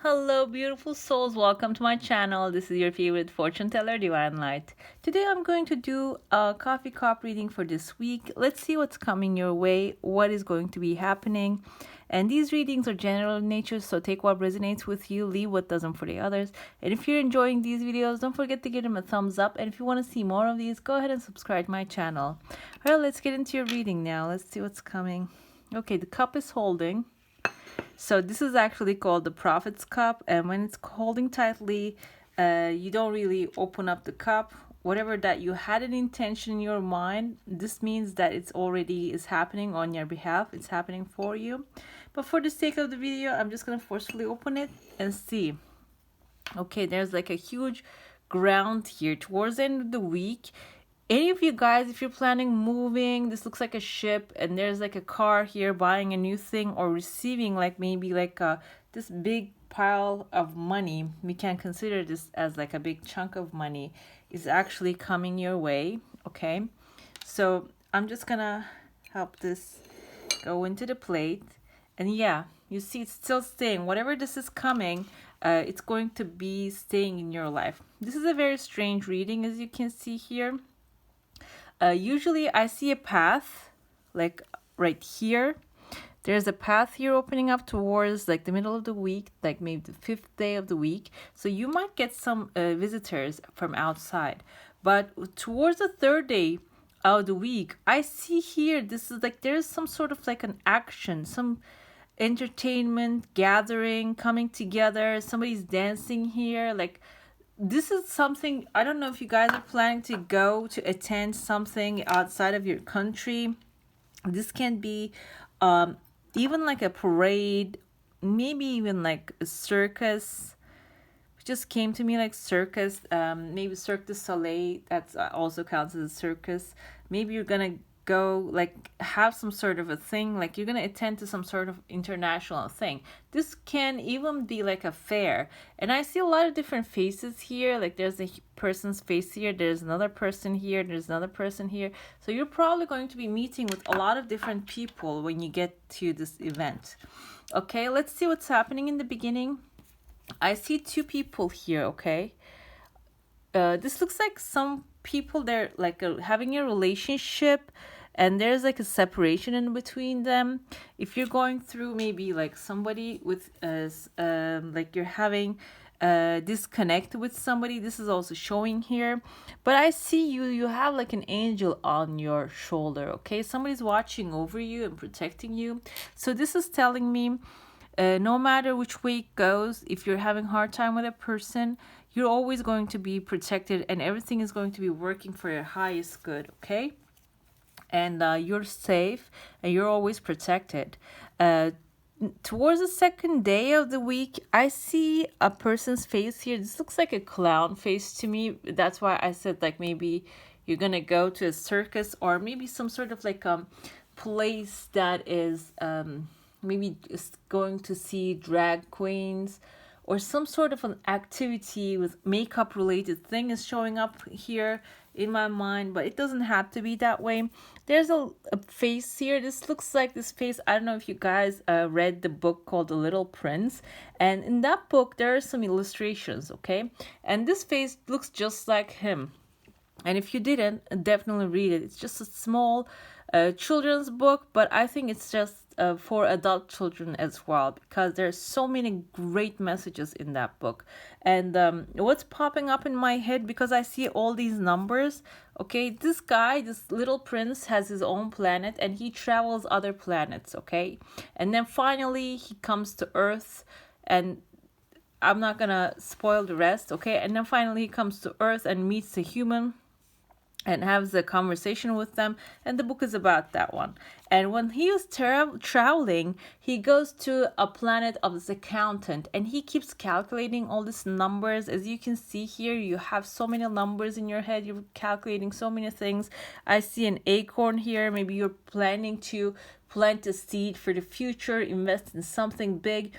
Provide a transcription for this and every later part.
Hello, beautiful souls. Welcome to my channel. This is your favorite fortune teller, Divine Light. Today I'm going to do a coffee cup reading for this week. Let's see what's coming your way, what is going to be happening. And these readings are general in nature, so take what resonates with you, leave what doesn't for the others. And if you're enjoying these videos, don't forget to give them a thumbs up. And if you want to see more of these, go ahead and subscribe to my channel. All right, let's get into your reading now. Let's see what's coming. Okay, the cup is holding. So this is actually called the Prophet's Cup, and when it's holding tightly, you don't really open up the cup. Whatever that you had an intention in your mind, this means that it's already is happening on your behalf. It's happening for you. But for the sake of the video, I'm just gonna forcefully open it and see. Okay, there's like a huge ground here towards the end of the week. Any of you guys, if you're planning moving, this looks like a ship, and there's like a car here, buying a new thing or receiving like maybe like this big pile of money. We can consider this as like a big chunk of money is actually coming your way. Okay, so I'm just gonna help this go into the plate, and yeah, you see it's still staying. Whatever this is coming, it's going to be staying in your life. This is a very strange reading, as you can see here. Usually I see a path like right here. There's a path here opening up towards like the middle of the week, like maybe the 5th day of the week. So you might get some visitors from outside. But towards the 3rd day of the week, I see here, this is like there's some sort of like an action, some entertainment, gathering, coming together. Somebody's dancing here, like this is something. I don't know if you guys are planning to go to attend something outside of your country. This can be even like a parade, maybe even like a circus. It just came to me like circus, maybe Cirque du Soleil, that's also counts as a circus. Maybe you're gonna go like have some sort of a thing, like you're gonna attend to some sort of international thing. This can even be like a fair, and I see a lot of different faces here. Like there's a person's face here, there's another person here, there's another person here. So you're probably going to be meeting with a lot of different people when you get to this event. Okay, let's see what's happening in the beginning. I see 2 people here. Okay, this looks like some people, they're like having a relationship, and there's like a separation in between them. If you're going through maybe like somebody with like you're having disconnect with somebody, this is also showing here. But I see you have like an angel on your shoulder. Okay, somebody's watching over you and protecting you. So this is telling me no matter which way it goes, if you're having a hard time with a person, you're always going to be protected, and everything is going to be working for your highest good. Okay, and you're safe and you're always protected. Towards the 2nd day of the week, I see a person's face here. This looks like a clown face to me. That's why I said like maybe you're gonna go to a circus, or maybe some sort of like place that is maybe just going to see drag queens, or some sort of an activity with makeup related thing is showing up here in my mind, but it doesn't have to be that way. There's a face here. This looks like this face. I don't know if you guys read the book called The Little Prince, and in that book there are some illustrations. Okay, and this face looks just like him. And if you didn't, definitely read it. It's just a small children's book, but I think it's just for adult children as well, because there's so many great messages in that book. And what's popping up in my head, because I see all these numbers. Okay, this guy, this little prince, has his own planet, and he travels other planets. Okay, and then finally he comes to Earth, and I'm not gonna spoil the rest. Okay, and then finally he comes to Earth and meets a human and has a conversation with them, and the book is about that one. And when he was traveling, he goes to a planet of this accountant, and he keeps calculating all these numbers. As you can see here, you have so many numbers in your head, you're calculating so many things. I see an acorn here. Maybe you're planning to plant a seed for the future, invest in something big.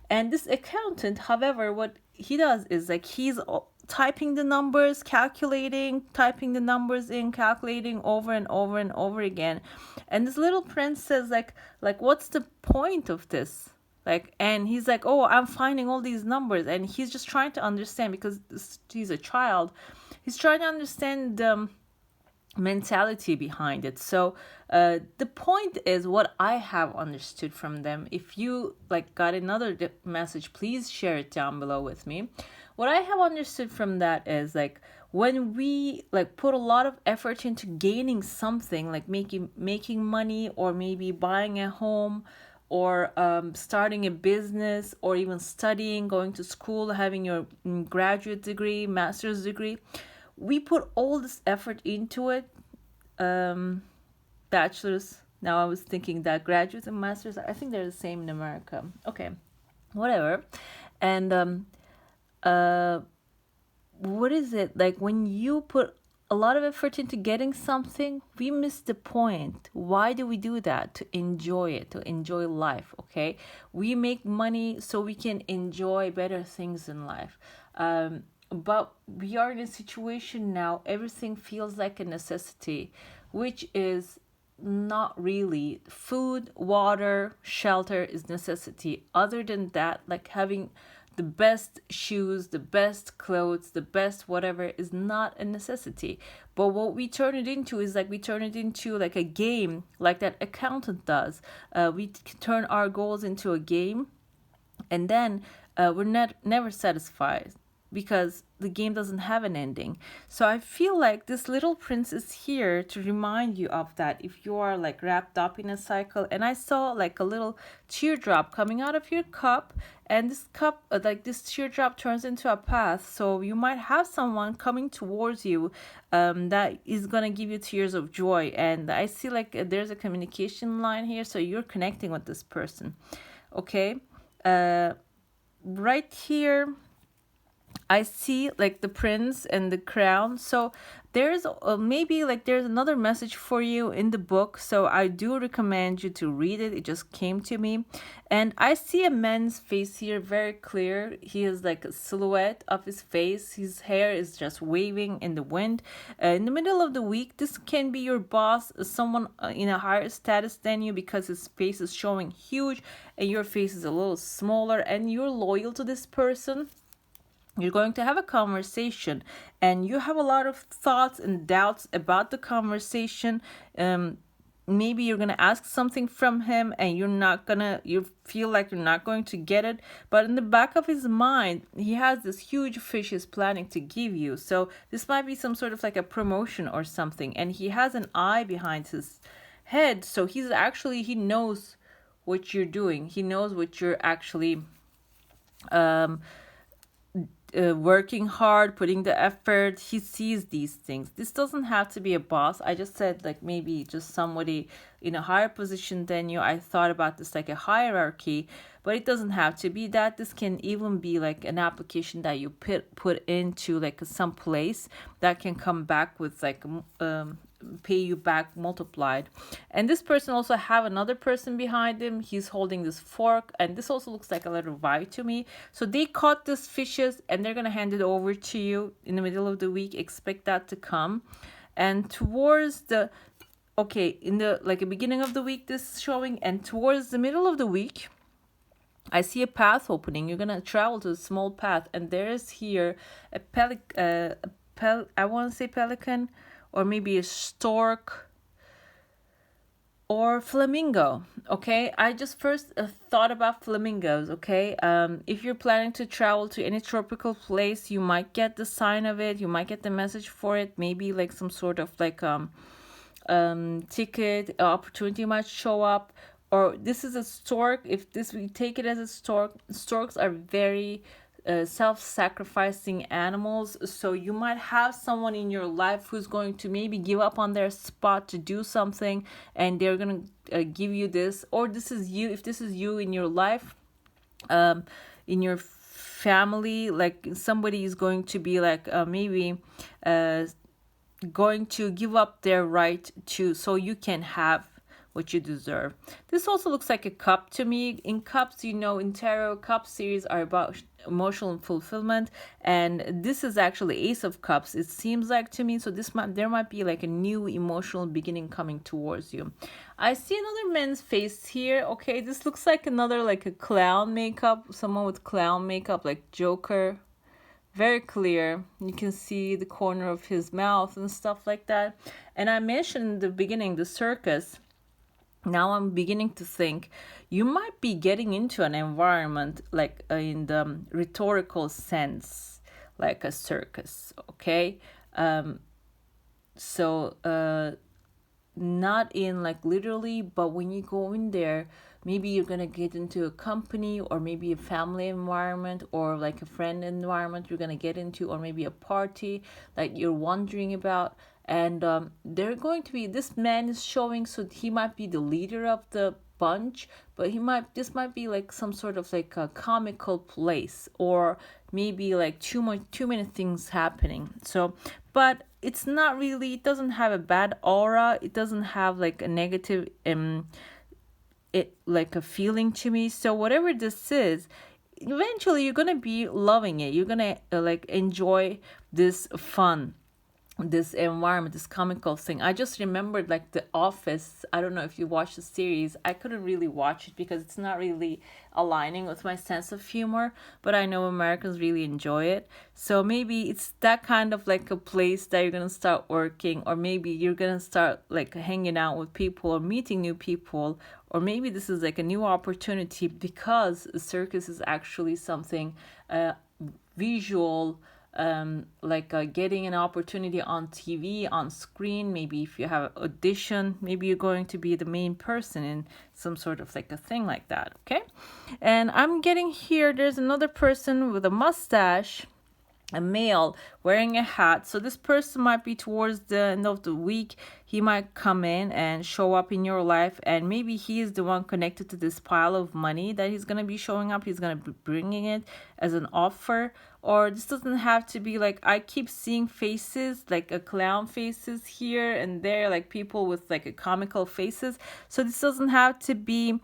And this accountant, however, what he does is like he's typing the numbers, calculating, typing the numbers in, calculating over and over and over again. And this little prince says like what's the point of this? Like, and he's like, oh, I'm finding all these numbers, and he's just trying to understand, because he's a child. He's trying to understand the mentality behind it. So the point is, what I have understood from them, if you like got another message, please share it down below with me. What I have understood from that is, like, when we like put a lot of effort into gaining something, like making money, or maybe buying a home, or starting a business, or even studying, going to school, having your graduate degree, master's degree, we put all this effort into it. Bachelor's, now I was thinking that graduates and masters, I think they're the same in America. Okay, whatever. And what is it, like, when you put a lot of effort into getting something, we miss the point. Why do we do that? To enjoy it, to enjoy life. Okay, we make money so we can enjoy better things in life. But we are in a situation now, everything feels like a necessity, which is not really. Food, water, shelter is necessity. Other than that, like having the best shoes, the best clothes, the best whatever is not a necessity. But what we turn it into is, like, we turn it into like a game, like that accountant does. We turn our goals into a game, and then we're never satisfied, because the game doesn't have an ending. So I feel like this little prince is here to remind you of that, if you are like wrapped up in a cycle. And I saw like a little teardrop coming out of your cup, and this cup, like this teardrop turns into a path. So you might have someone coming towards you that is gonna give you tears of joy. And I see like there's a communication line here, so you're connecting with this person. Okay, right here I see like the prince and the crown. So there's maybe like there's another message for you in the book. So I do recommend you to read it. It just came to me. And I see a man's face here very clear. He has like a silhouette of his face. His hair is just waving in the wind. In the middle of the week, this can be your boss, someone in a higher status than you, because his face is showing huge and your face is a little smaller, and you're loyal to this person. You're going to have a conversation, and you have a lot of thoughts and doubts about the conversation. Maybe you're going to ask something from him, and you feel like you're not going to get it. But in the back of his mind, he has this huge fish he's planning to give you. So this might be some sort of like a promotion or something. And he has an eye behind his head. So he knows what you're doing. He knows what you're actually working hard, putting the effort. He sees these things. This doesn't have to be a boss. I just said like maybe just somebody in a higher position than you. I thought about this like a hierarchy, but it doesn't have to be that. This can even be like an application that you put into like some place that can come back with like pay you back multiplied. And this person also have another person behind him. He's holding this fork, and this also looks like a letter Y to me. So they caught these fishes, and they're gonna hand it over to you in the middle of the week. Expect that to come. And towards the in the like a beginning of the week, this is showing, and towards the middle of the week, I see a path opening. You're gonna travel to a small path, and there is here a I want to say pelican, or maybe a stork, or flamingo. Okay, I just first thought about flamingos. Okay, if you're planning to travel to any tropical place, you might get the sign of it. You might get the message for it. Maybe like some sort of like ticket opportunity might show up. Or this is a stork. If we take it as a stork, storks are very self-sacrificing animals. So you might have someone in your life who's going to maybe give up on their spot to do something, and they're going to give you this. Or this is you, if this is you in your life, in your family, like somebody is going to be like maybe going to give up their right to, so you can have what you deserve. This also looks like a cup to me. In cups, in tarot, cup series are about emotional fulfillment. And this is actually Ace of Cups, it seems like to me. So there might be like a new emotional beginning coming towards you. I see another man's face here. Okay, this looks like another, like a clown makeup, someone with clown makeup, like Joker. Very clear. You can see the corner of his mouth and stuff like that. And I mentioned in the beginning the circus. Now I'm beginning to think you might be getting into an environment like in the rhetorical sense, like a circus. Okay. So not in like literally, but when you go in there, maybe you're gonna get into a company, or maybe a family environment, or like a friend environment you're gonna get into, or maybe a party like you're wondering about. And they're going to be, this man is showing, so he might be the leader of the bunch, but this might be like some sort of like a comical place, or maybe like too many things happening. So, but it's not really, it doesn't have a bad aura, it doesn't have like a negative it like a feeling to me. So whatever this is, eventually you're gonna be loving it, you're gonna like enjoy this fun, this environment, this comical thing. I just remembered like The Office. I don't know if you watched the series. I couldn't really watch it because it's not really aligning with my sense of humor, but I know Americans really enjoy it. So maybe it's that kind of like a place that you're gonna start working, or maybe you're gonna start like hanging out with people or meeting new people, or maybe this is like a new opportunity because a circus is actually something visual, like getting an opportunity on TV, on screen. Maybe if you have an audition, maybe you're going to be the main person in some sort of like a thing like that. Okay. And I'm getting here, there's another person with a mustache, a male wearing a hat. So this person might be towards the end of the week, he might come in and show up in your life, and maybe he is the one connected to this pile of money that he's going to be showing up. He's going to be bringing it as an offer. Or this doesn't have to be like, I keep seeing faces, like a clown faces here and there, like people with like a comical faces. So this doesn't have to be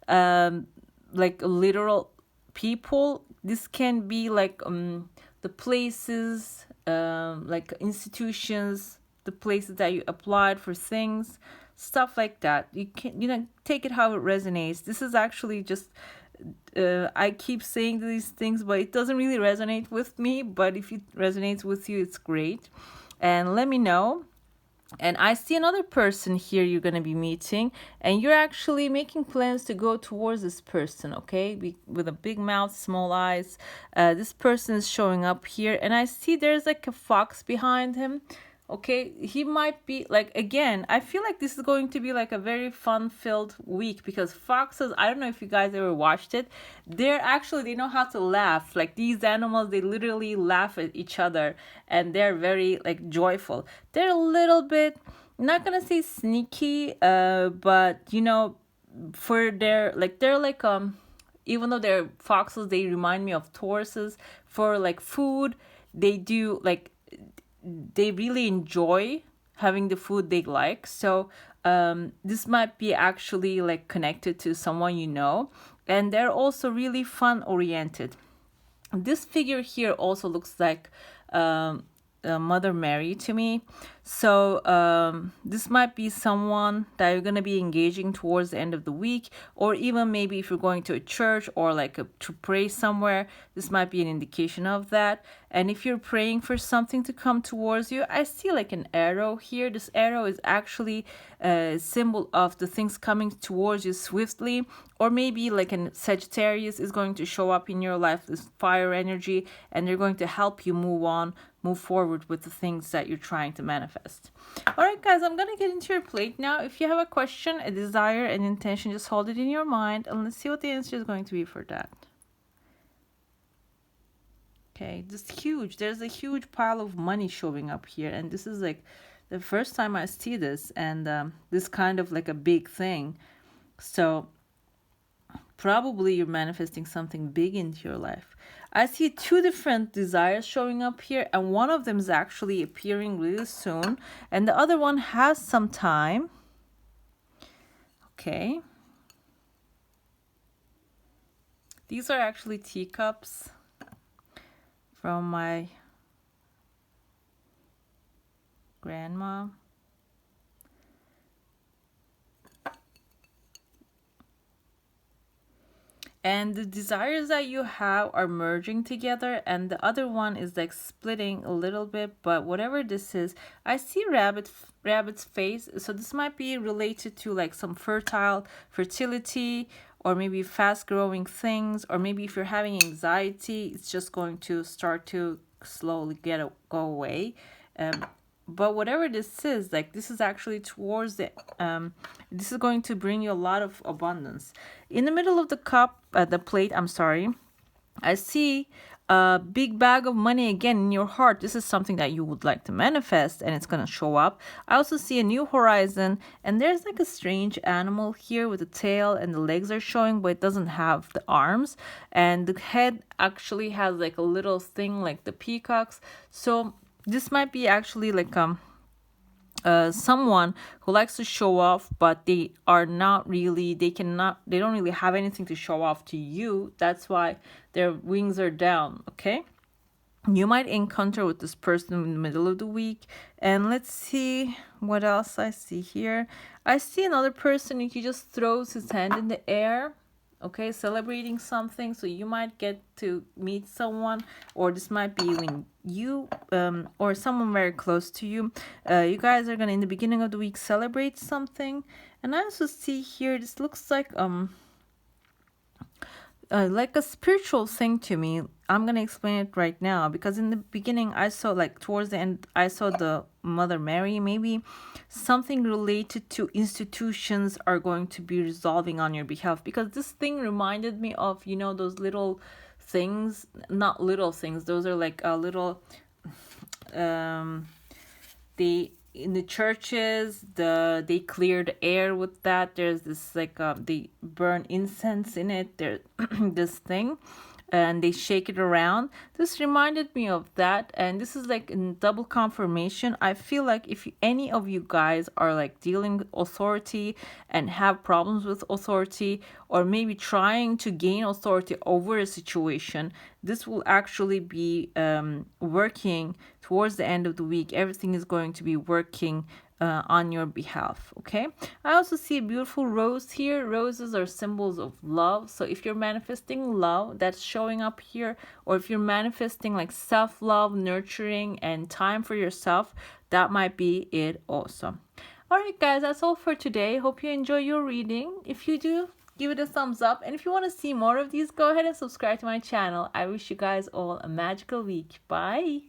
like literal people. This can be like the places, like institutions, the places that you applied for things, stuff like that. You can, take it how it resonates. This is actually just, I keep saying these things, but it doesn't really resonate with me. But if it resonates with you, it's great. And let me know. And I see another person here you're going to be meeting, and you're actually making plans to go towards this person, okay? With a big mouth, small eyes. This person is showing up here, and I see there's like a fox behind him. Okay, he might be like, again, I feel like this is going to be like a very fun-filled week, because foxes, I don't know if you guys ever watched it, they know how to laugh. Like these animals, they literally laugh at each other, and they're very like joyful. They're a little bit, not gonna say sneaky, but for their like, they're like even though they're foxes, they remind me of Tauruses. For like food, they do like, they really enjoy having the food they like. So this might be actually like connected to someone and they're also really fun oriented. This figure here also looks like Mother Mary to me. So this might be someone that you're going to be engaging towards the end of the week, or even maybe if you're going to a church or like to pray somewhere, this might be an indication of that. And if you're praying for something to come towards you, I see like an arrow here. This arrow is actually a symbol of the things coming towards you swiftly, or maybe like a Sagittarius is going to show up in your life, this fire energy, and they're going to help you move forward with the things that you're trying to manifest. All right, guys, I'm going to get into your plate now. If you have a question, a desire, an intention, just hold it in your mind and let's see what the answer is going to be for that. Okay, there's a huge pile of money showing up here, and this is like the first time I see this, and this kind of like a big thing. So probably you're manifesting something big into your life. I see two different desires showing up here, and one of them is actually appearing really soon, and the other one has some time. Okay. These are actually teacups. from my grandma. And the desires that you have are merging together, and the other one is like splitting a little bit. But whatever this is, I see rabbit's face, so this might be related to like some fertility, or maybe fast growing things, or maybe if you're having anxiety, it's just going to start to slowly go away. But whatever this is, like, this is actually towards the this is going to bring you a lot of abundance. In the middle of the cup, the plate, I'm sorry, I see a big bag of money again in your heart. This is something that you would like to manifest, and it's going to show up. I also see a new horizon, and there's like a strange animal here with a tail, and the legs are showing, but it doesn't have the arms, and the head actually has like a little thing like the peacocks. So this might be actually like someone who likes to show off, but they are not really, they don't really have anything to show off to you. That's why their wings are down. Okay, you might encounter with this person in the middle of the week. And let's see what else I see here. I see another person, he just throws his hand in the air, okay, celebrating something. So you might get to meet someone, or this might be when you or someone very close to you, you guys are gonna in the beginning of the week celebrate something. And I also see here, this looks like a spiritual thing to me. I'm gonna explain it right now, because in the beginning I saw, like towards the end, I saw the Mother Mary. Maybe something related to institutions are going to be resolving on your behalf, because this thing reminded me of, you know, those little things, not little things, those are like a little they in the churches, they clear the air with that. There's this like they burn incense in it, there this thing, and they shake it around. This reminded me of that, and this is like in double confirmation. I feel like if any of you guys are like dealing with authority and have problems with authority, or maybe trying to gain authority over a situation, this will actually be working towards the end of the week. Everything is going to be working on your behalf. Okay, I also see a beautiful rose here. Roses are symbols of love, so if you're manifesting love, that's showing up here, or if you're manifesting like self-love, nurturing, and time for yourself, that might be it also. All right guys, that's all for today. Hope you enjoy your reading. If you do, give it a thumbs up, and if you want to see more of these, go ahead and subscribe to my channel. I wish you guys all a magical week. Bye.